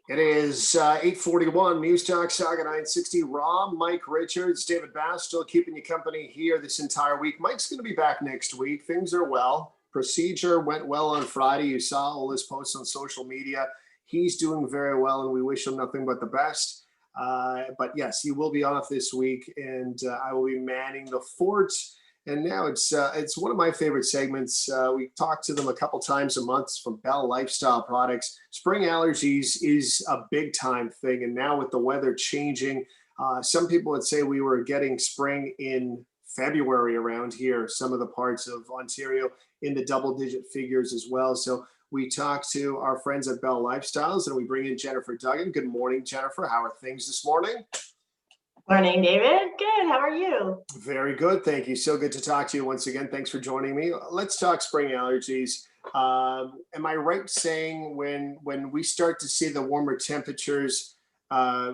It is 8:41, News Talk Saga 960. Rob, Mike Richards, David Bastle keeping you company here this entire week. Mike's going to be back next week. Things are well. Procedure went well on Friday. You saw all his posts on social media. He's doing very well, and we wish him nothing but the best. But yes, he will be off this week, and I will be manning the fort. And now it's one of my favorite segments. We talk to them a couple times a month from Bell Lifestyle Products. Spring allergies is a big time thing. And now with the weather changing, some people would say we were getting spring in February around here, some of the parts of Ontario in the double digit figures as well. So we talk to our friends at Bell Lifestyles and we bring in Jennifer Duggan. Good morning, Jennifer. How are things this morning? Morning, David. Good. How are you? Very good. Thank you. So good to talk to you once again. Thanks for joining me. Let's talk spring allergies. Am I right saying when we start to see the warmer temperatures,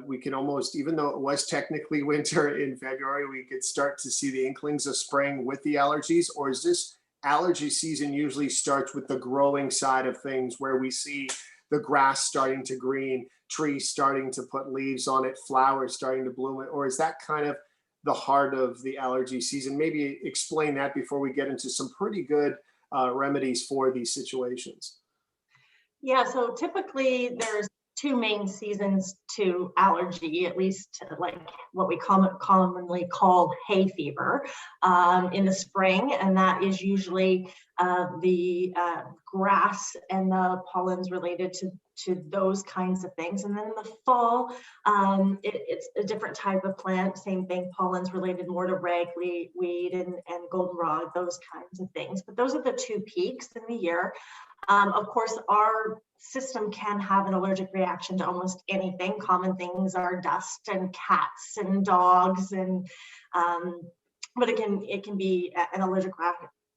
we can almost, even though it was technically winter in February, we could start to see the inklings of spring with the allergies? Or is this allergy season usually starts with the growing side of things where we see the grass starting to green, trees starting to put leaves on it, flowers starting to bloom? Or is that kind of the heart of the allergy season? Maybe explain that before we get into some pretty good remedies for these situations. Yeah, so typically there's two main seasons to allergy, at least like what we commonly call hay fever in the spring, and that is usually the grass and the pollens related to those kinds of things. And then in the fall, it's a different type of plant, same thing, pollens related more to ragweed and goldenrod, those kinds of things. But those are the two peaks in the year. Of course, our system can have an allergic reaction to almost anything. Common things are dust and cats and dogs, and but it can be an allergic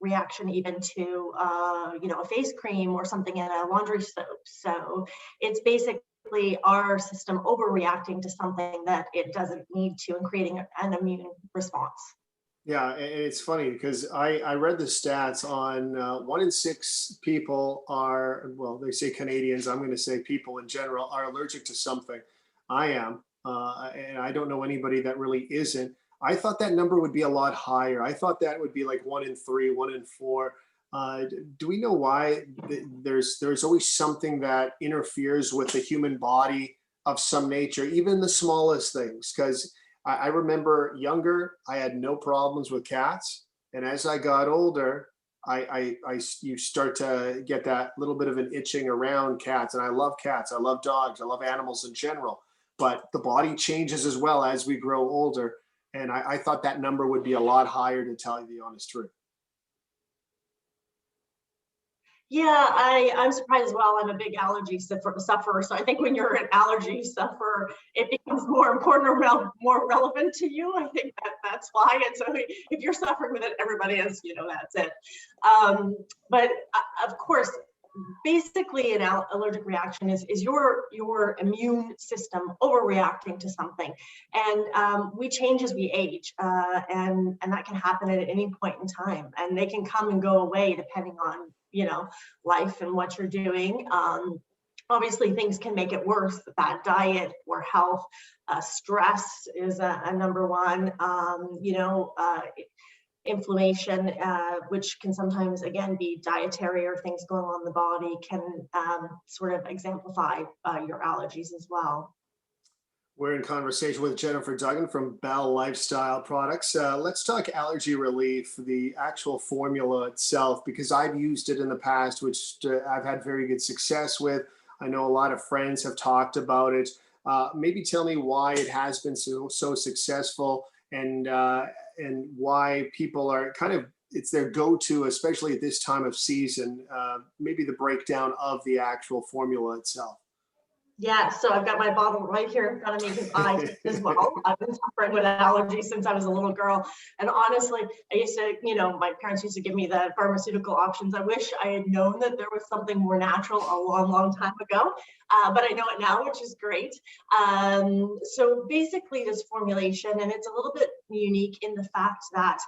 reaction even to a face cream or something in a laundry soap. So it's basically our system overreacting to something that it doesn't need to and creating an immune response. Yeah, and it's funny because I read the stats on 1 in 6 people are, well, they say Canadians, I'm going to say people in general, are allergic to something. I am, and I don't know anybody that really isn't. I thought that number would be a lot higher. I thought that would be like 1 in 3, 1 in 4. Do we know why there's always something that interferes with the human body of some nature, even the smallest things? Because I remember younger, I had no problems with cats. And as I got older, you start to get that little bit of an itching around cats. And I love cats. I love dogs. I love animals in general. But the body changes as well as we grow older. And I thought that number would be a lot higher, to tell you the honest truth. Yeah, I'm surprised as well. I'm a big allergy sufferer. So I think when you're an allergy sufferer, it becomes more important or more relevant to you. I think that's why. And so if you're suffering with it, everybody is, that's it. But of course, basically an allergic reaction is your immune system overreacting to something, and we change as we age, and that can happen at any point in time, and they can come and go away depending on life and what you're doing. Obviously things can make it worse: bad diet, poor health, stress is a number one, inflammation, which can sometimes, again, be dietary or things going on in the body, can sort of exemplify your allergies as well. We're in conversation with Jennifer Duggan from Bell Lifestyle Products. Let's talk allergy relief, the actual formula itself, because I've used it in the past, which I've had very good success with. I know a lot of friends have talked about it. Maybe tell me why it has been so successful, and why people are it's their go-to, especially at this time of season. Maybe the breakdown of the actual formula itself. Yeah, so I've got my bottle right here in front of me because I as well. I've been suffering with allergies since I was a little girl. And honestly, I used to, my parents used to give me the pharmaceutical options. I wish I had known that there was something more natural a long, long time ago. But I know it now, which is great. So basically this formulation, and it's a little bit unique in the fact that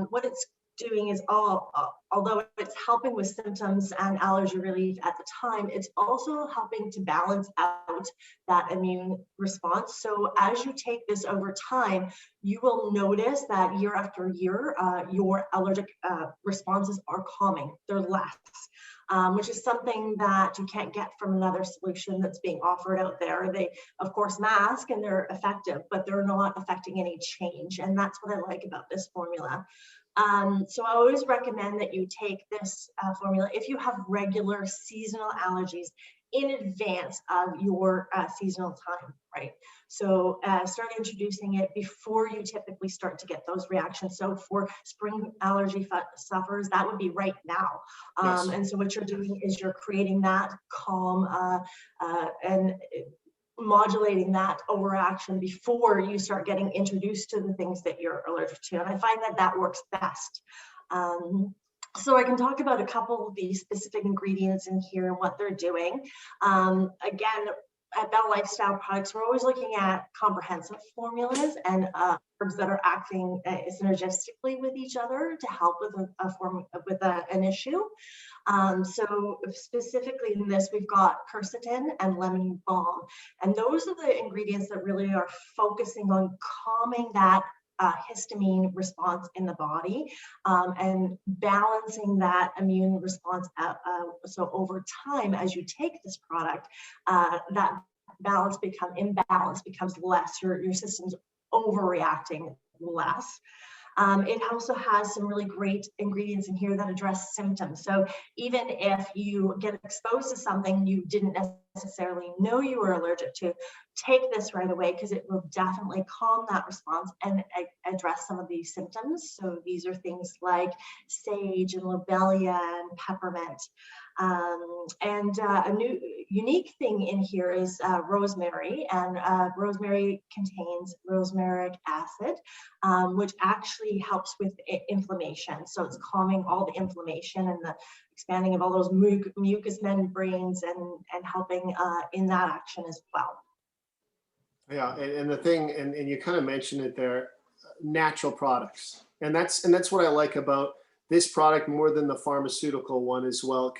what it's doing is although it's helping with symptoms and allergy relief at the time, it's also helping to balance out that immune response. So as you take this over time, you will notice that year after year, your allergic responses are calming, they're less. Which is something that you can't get from another solution that's being offered out there. They, of course, mask and they're effective, but they're not affecting any change. And that's what I like about this formula. So I always recommend that you take this formula if you have regular seasonal allergies in advance of your seasonal time, right? So start introducing it before you typically start to get those reactions. So for spring allergy sufferers, that would be right now. Yes. And so what you're doing is you're creating that calm and modulating that overreaction before you start getting introduced to the things that you're allergic to. And I find that that works best. So I can talk about a couple of these specific ingredients in here and what they're doing. Again, at Bell Lifestyle Products, we're always looking at comprehensive formulas and herbs that are acting synergistically with each other to help with an issue. So specifically in this, we've got quercetin and lemon balm, and those are the ingredients that really are focusing on calming that histamine response in the body and balancing that immune response out. So over time, as you take this product, that imbalance becomes less. Your system's overreacting less. It also has some really great ingredients in here that address symptoms. So even if you get exposed to something you didn't necessarily know you were allergic to, take this right away because it will definitely calm that response and address some of these symptoms. So these are things like sage and lobelia and peppermint. And a new unique thing in here is rosemary, and rosemary contains rosmaric acid, which actually helps with inflammation. So it's calming all the inflammation and the expanding of all those mucous membranes and helping in that action as well. Yeah, and the thing, and you kind of mentioned it there, natural products, and that's what I like about this product more than the pharmaceutical one as well.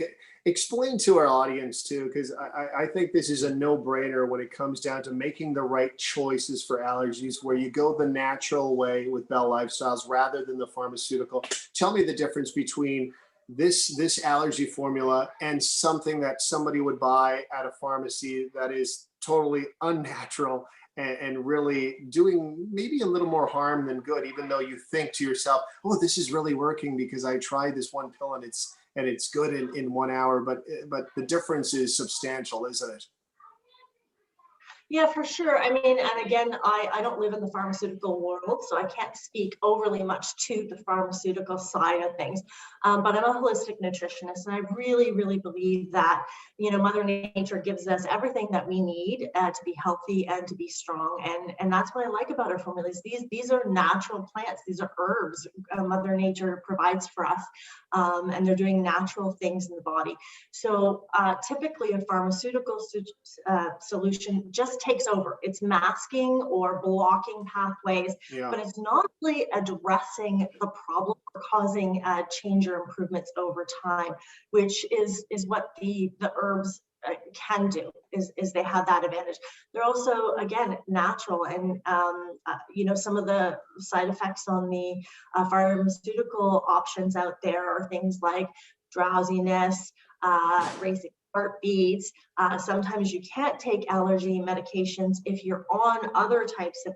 Explain to our audience too, because I think this is a no-brainer when it comes down to making the right choices for allergies, where you go the natural way with Bell Lifestyles rather than the pharmaceutical. Tell me the difference between this allergy formula and something that somebody would buy at a pharmacy that is totally unnatural and really doing maybe a little more harm than good, even though you think to yourself, oh, this is really working because I tried this one pill and it's good in 1 hour, but the difference is substantial, isn't it? Yeah, for sure. I mean, and again, I don't live in the pharmaceutical world, so I can't speak overly much to the pharmaceutical side of things. But I'm a holistic nutritionist, and I really, really believe that, you know, Mother Nature gives us everything that we need to be healthy and to be strong. And that's what I like about our formulas. These are natural plants. These are herbs Mother Nature provides for us, and they're doing natural things in the body. So typically a pharmaceutical solution just takes over. It's masking or blocking pathways, Yeah. but it's not really addressing the problem or causing change or improvements over time, which is what the herbs can do, is they have that advantage. They're also, again, natural, and you know, some of the side effects on the pharmaceutical options out there are things like drowsiness, racing heartbeats. Sometimes you can't take allergy medications if you're on other types of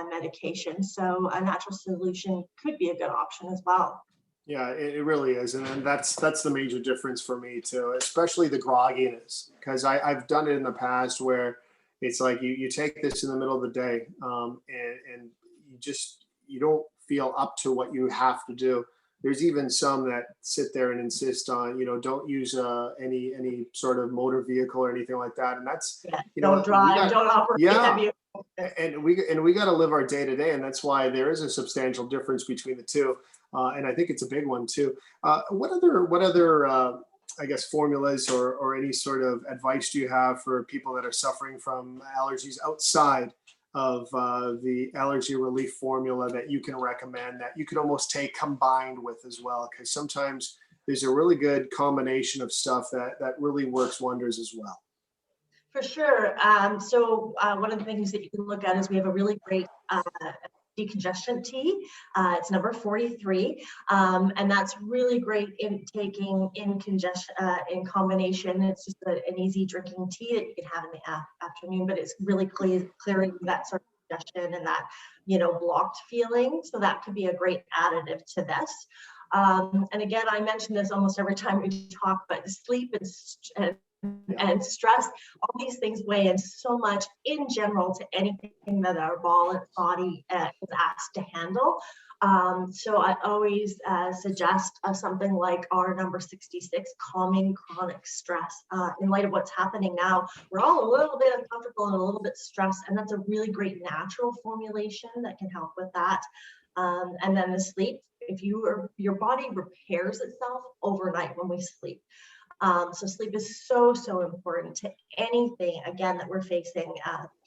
medication. So a natural solution could be a good option as well. Yeah, it really is, and that's the major difference for me too, especially the grogginess, because I've done it in the past where it's like you take this in the middle of the day, and you don't feel up to what you have to do. There's even some that sit there and insist on, you know, don't use any sort of motor vehicle or anything like that, and that's, Yeah, you know, don't drive, don't operate yeah, heavy. and we got to live our day to day, and that's why there is a substantial difference between the two, and I think it's a big one too. What other I guess formulas or any sort of advice do you have for people that are suffering from allergies outside the allergy relief formula that you can recommend that you could almost take combined with as well, because sometimes there's a really good combination of stuff that really works wonders as well. For sure. One of the things that you can look at is we have a really great decongestant tea. It's number 43, and that's really great in taking in congestion in combination. It's just an easy drinking tea that you can have in the afternoon, but it's really clearing that sort of congestion and that blocked feeling. So that could be a great additive to this. And again, I mention this almost every time we talk, but sleep and stress, all these things weigh in so much in general to anything that our body is asked to handle. So I always suggest something like our number 66, calming chronic stress. In light of what's happening now, we're all a little bit uncomfortable and a little bit stressed, and that's a really great natural formulation that can help with that. And then the sleep, your body repairs itself overnight when we sleep. So sleep is so important to anything, again, that we're facing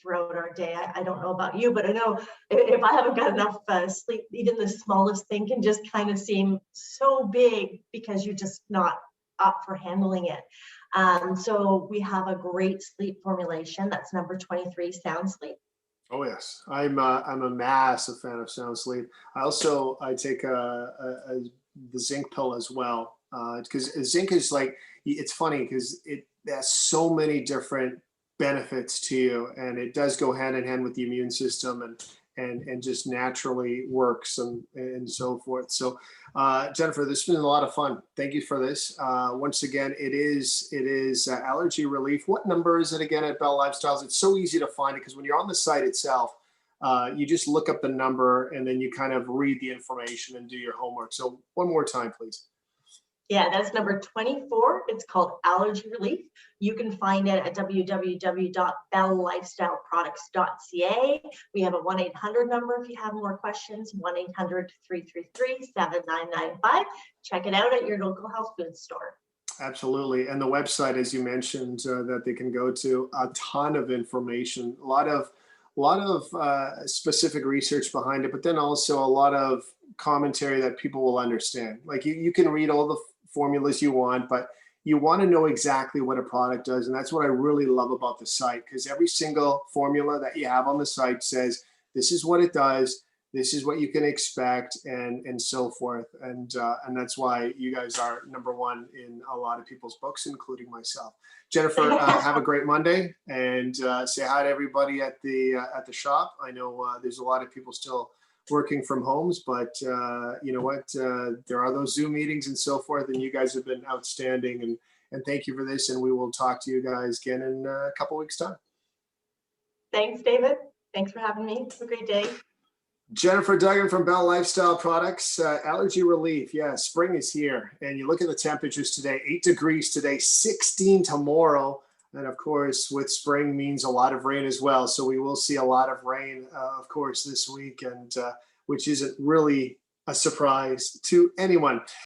throughout our day. I don't know about you, but I know if I haven't got enough sleep, even the smallest thing can just kind of seem so big because you're just not up for handling it. So we have a great sleep formulation. That's number 23, Sound Sleep. Oh yes, I'm a massive fan of Sound Sleep. I take the zinc pill as well, because zinc is like, it's funny because it has so many different benefits to you, and it does go hand in hand with the immune system and just naturally works and so forth. So Jennifer, this has been a lot of fun. Thank you for this. Once again, it is allergy relief. What number is it again at Bell Lifestyles? It's so easy to find it because when you're on the site itself, you just look up the number and then you kind of read the information and do your homework. So one more time, please. Yeah, that's number 24. It's called Allergy Relief. You can find it at www.belllifestyleproducts.ca. We have a 1-800 number if you have more questions, 1-800-333-7995. Check it out at your local health food store. Absolutely. And the website, as you mentioned, that they can go to, a ton of information, a lot of specific research behind it, but then also a lot of commentary that people will understand. Like you can read all the formulas you want, but you want to know exactly what a product does. And that's what I really love about the site, because every single formula that you have on the site says, this is what it does, this is what you can expect, and so forth. And that's why you guys are number one in a lot of people's books, including myself. Jennifer, have a great Monday, and say hi to everybody at the shop. I know there's a lot of people still working from homes, but you know what? There are those Zoom meetings and so forth, and you guys have been outstanding. And thank you for this, and we will talk to you guys again in a couple weeks' time. Thanks, David. Thanks for having me. Have a great day. Jennifer Duggan from Bell Lifestyle Products, allergy relief. Yeah, spring is here, and you look at the temperatures today, 8 degrees today, 16 tomorrow. And of course, with spring means a lot of rain as well. So we will see a lot of rain, of course, this week, and which isn't really a surprise to anyone.